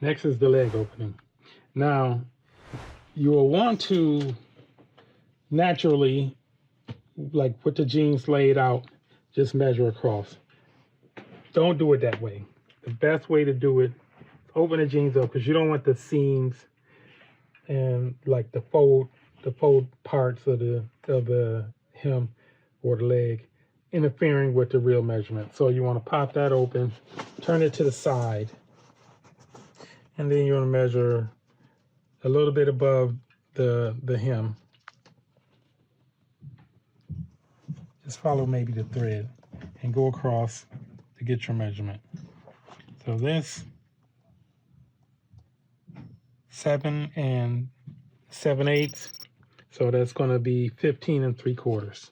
Next is the leg opening. Now, you will want to naturally, like with the jeans laid out, just measure across. Don't do it that way. The best way to do it, open the jeans up, because you don't want the seams and like the fold parts of the hem or the leg interfering with the real measurement. So you want to pop that open, turn it to the side, and then you want to measure a little bit above the hem. Just follow maybe the thread and go across to get your measurement. So this 7 7/8, so that's going to be 15 3/4.